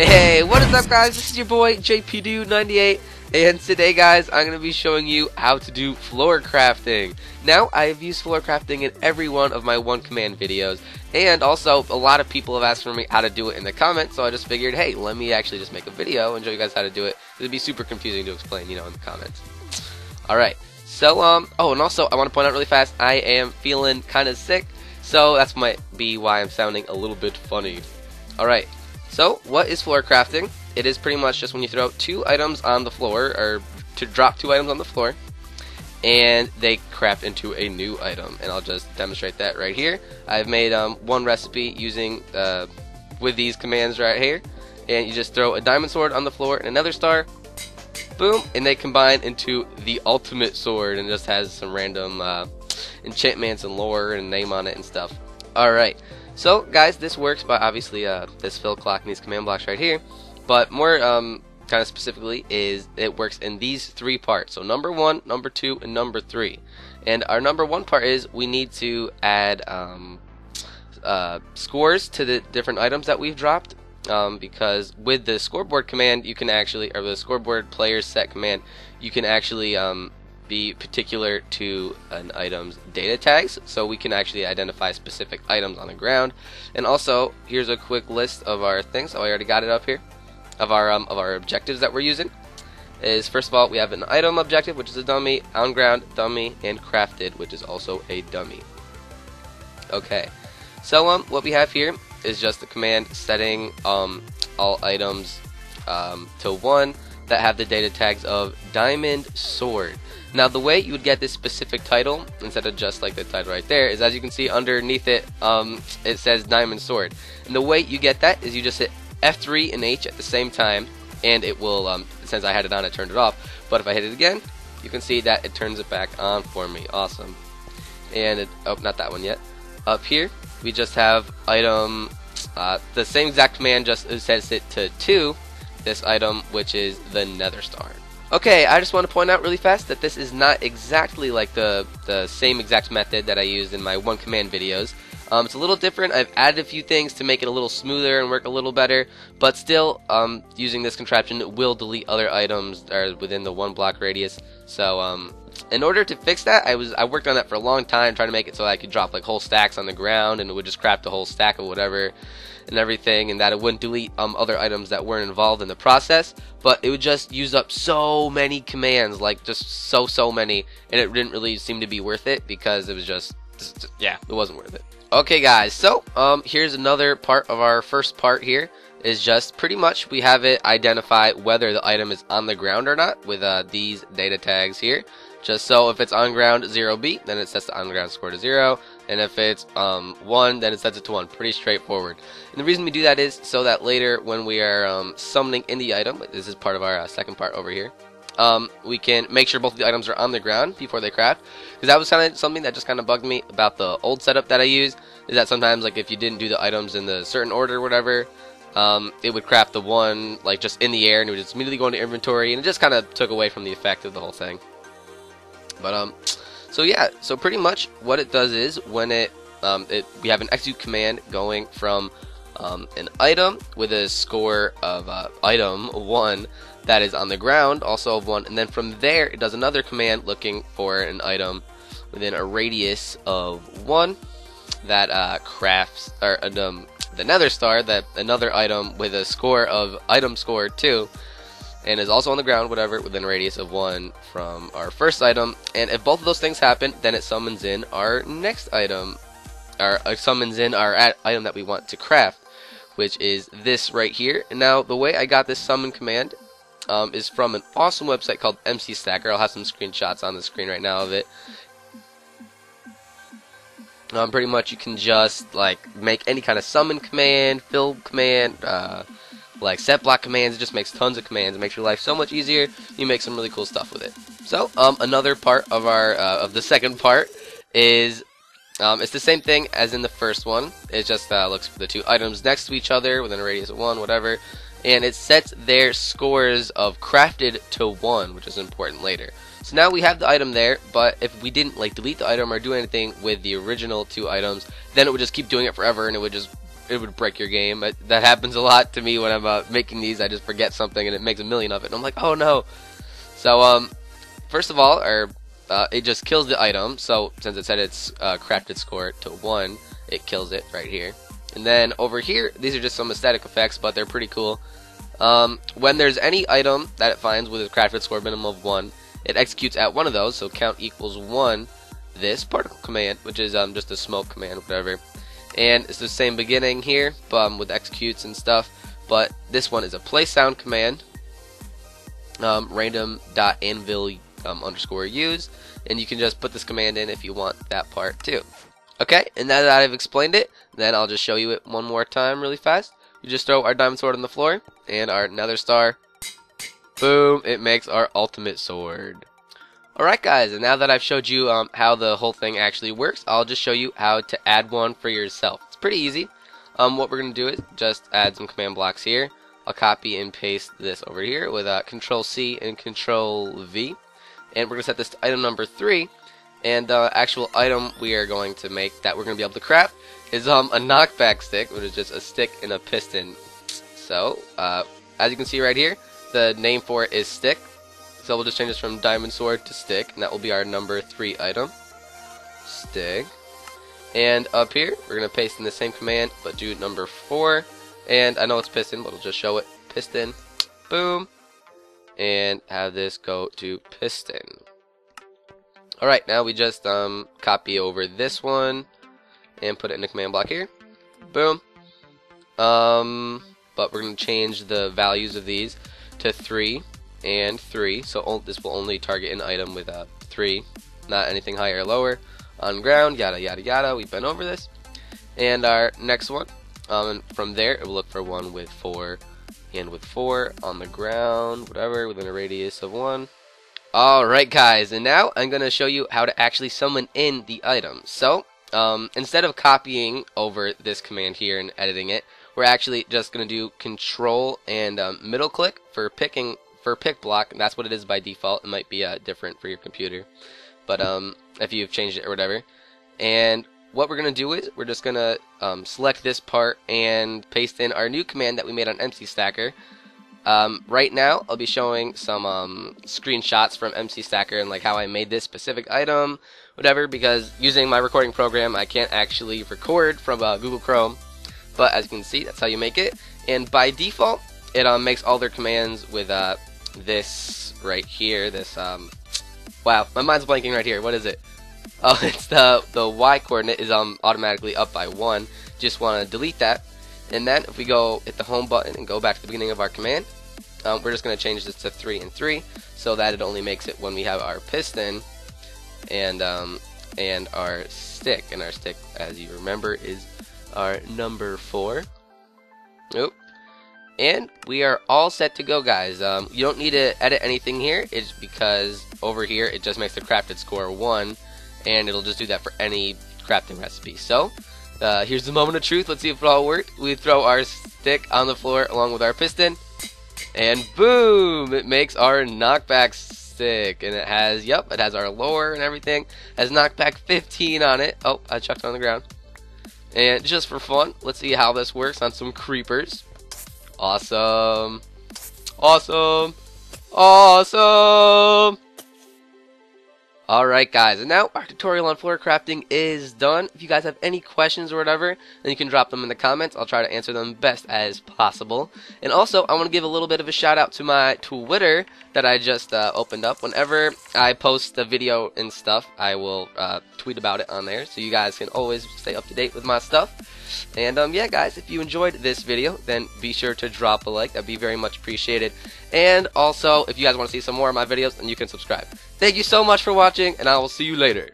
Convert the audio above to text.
Hey, what is up guys? This is your boy JPDU98, and today guys I'm going to be showing you how to do floor crafting. Now I have used floor crafting in every one of my one command videos, and also a lot of people have asked for me how to do it in the comments, so I just figured, hey, let me actually just make a video and show you guys how to do it. It would be super confusing to explain, in the comments. Alright, so oh, and also I want to point out really fast, I am feeling kind of sick, so that's might be why I'm sounding a little bit funny. Alright. So, what is floor crafting? It is pretty much just when you throw two items on the floor, or to drop two items on the floor, and they craft into a new item. And I'll just demonstrate that right here. I've made one recipe using with these commands right here, and you just throw a diamond sword on the floor and another star, boom, and they combine into the ultimate sword, and just has some random enchantments and lore and name on it and stuff. Alright. So guys, this works by obviously this fill clock and these command blocks right here, but more kind of specifically is it works in these three parts. So number 1, number 2, and number 3. And our number 1 part is we need to add scores to the different items that we've dropped, because with the scoreboard command you can actually, or the scoreboard players set command, you can actually be particular to an item's data tags, so we can actually identify specific items on the ground. And also, here's a quick list of our things. Oh, I already got it up here. Of our objectives that we're using. Is first of all, we have an item objective, which is a dummy, on ground, dummy, and crafted, which is also a dummy. Okay, so what we have here is just the command setting all items to 1 that have the data tags of diamond sword. Now the way you would get this specific title, instead of just like the title right there, is as you can see underneath it, it says diamond sword. And the way you get that is you just hit F3 and H at the same time, and it will, since I had it on, it turned it off. But if I hit it again, you can see that it turns it back on for me. Awesome. And oh, not that one yet. Up here, we just have item, the same exact command, just sets it to 2, this item, which is the nether star. Okay, I just want to point out really fast that this is not exactly like the same exact method that I used in my one command videos. It's a little different. I've added a few things to make it a little smoother and work a little better, but still, using this contraption will delete other items that are within the 1 block radius. So, in order to fix that, I worked on that for a long time, trying to make it so I could drop like whole stacks on the ground, and it would just craft a whole stack of whatever and everything, and that it wouldn't delete other items that weren't involved in the process, but it would just use up so many commands, like just so many, and it didn't really seem to be worth it, because it was just yeah, it wasn't worth it. Okay guys, so here's another part of our first part here, is just pretty much we have it identify whether the item is on the ground or not with these data tags here. Just so if it's on ground 0B, then it sets the on ground score to 0, and if it's 1, then it sets it to 1. Pretty straightforward. And the reason we do that is so that later when we are summoning in the item, this is part of our second part over here, we can make sure both of the items are on the ground before they craft. Because that was kind of something that just kind of bugged me about the old setup that I used, is that sometimes like if you didn't do the items in the certain order or whatever, it would craft the one like just in the air, and it would just immediately go into inventory, and it just kind of took away from the effect of the whole thing. But so yeah, so pretty much what it does is when we have an execute command going from an item with a score of item 1 that is on the ground, also of 1, and then from there it does another command looking for an item within a radius of 1 that crafts, or the nether star, that another item with a score of item score 2, and is also on the ground, whatever, within a radius of 1 from our first item. And if both of those things happen, then it summons in our next item, or summons in our item that we want to craft, which is this right here. And now the way I got this summon command is from an awesome website called MCStacker. I'll have some screenshots on the screen right now of it. Pretty much you can just like make any kind of summon command, fill command, like set block commands. It just makes tons of commands. It makes your life so much easier. You make some really cool stuff with it. So another part of our of the second part is it's the same thing as in the first one. It just looks for the two items next to each other within a radius of 1, whatever, and it sets their scores of crafted to 1, which is important later. So now we have the item there, but if we didn't like delete the item or do anything with the original 2 items, then it would just keep doing it forever, and it would just it would break your game. That happens a lot to me when I'm making these. I just forget something and it makes a million of it, and I'm like, oh no. So first of all, it just kills the item. So since it said its crafted score to 1, it kills it right here. And then over here, these are just some aesthetic effects, but they're pretty cool. When there's any item that it finds with a crafted score minimum of 1, it executes at one of those, so count equals 1, this particle command, which is just a smoke command, whatever. And it's the same beginning here, with executes and stuff, but this one is a play sound command, random.anvil underscore use, and you can just put this command in if you want that part too. Okay, and now that I've explained it, then I'll just show you it one more time really fast. We just throw our diamond sword on the floor, and our nether star, boom, it makes our ultimate sword. Alright guys, and now that I've showed you how the whole thing actually works, I'll just show you how to add one for yourself. It's pretty easy. What we're going to do is just add some command blocks here. I'll copy and paste this over here with Control C and Control V. And we're going to set this to item number 3. And the actual item we are going to make that we're going to be able to craft is a knockback stick, which is just a stick and a piston. So, as you can see right here, the name for it is stick. So we'll just change this from diamond sword to stick, and that will be our number 3 item. Stick. And up here, we're going to paste in the same command, but do number 4. And I know it's piston, but we'll just show it. Piston. Boom. And have this go to piston. Alright, now we just copy over this one and put it in the command block here. Boom. But we're going to change the values of these to 3 and 3. So this will only target an item with 3, not anything higher or lower. On ground, yada yada yada. We've been over this. And our next one, from there, it will look for one with 4 and with 4 on the ground, whatever, within a radius of 1. Alright guys, and now I'm going to show you how to actually summon in the item. So, instead of copying over this command here and editing it, we're actually just going to do Control and middle click for pick block, and that's what it is by default. It might be different for your computer, but if you've changed it or whatever. And what we're going to do is we're just going to select this part and paste in our new command that we made on MCStacker. Right now, I'll be showing some screenshots from MCStacker and like how I made this specific item, whatever, because using my recording program, I can't actually record from Google Chrome. But as you can see, that's how you make it. And by default, it makes all their commands with this right here. This wow, my mind's blanking right here. What is it? Oh, it's the Y coordinate is automatically up by 1. Just want to delete that. And then if we go hit the home button and go back to the beginning of our command, we're just going to change this to 3 and 3 so that it only makes it when we have our piston and our stick. And our stick, as you remember, is our number 4. Oop. And we are all set to go, guys. You don't need to edit anything here. It's because over here it just makes the crafted score 1, and it'll just do that for any crafting recipe. So here's the moment of truth. Let's see if it all worked. We throw our stick on the floor along with our piston, and boom! It makes our knockback stick, and it has, yep, it has our lore and everything. It has knockback 15 on it. Oh, I chucked it on the ground. And just for fun, let's see how this works on some creepers. Awesome! Awesome! Awesome! Alright guys, and now our tutorial on floor crafting is done. If you guys have any questions or whatever, then you can drop them in the comments. I'll try to answer them best as possible. And also, I want to give a little bit of a shout out to my Twitter that I just opened up. Whenever I post a video and stuff, I will tweet about it on there, so you guys can always stay up to date with my stuff. And yeah guys, if you enjoyed this video, then be sure to drop a like. That'd be very much appreciated. And also, if you guys want to see some more of my videos, then you can subscribe. Thank you so much for watching, and I will see you later.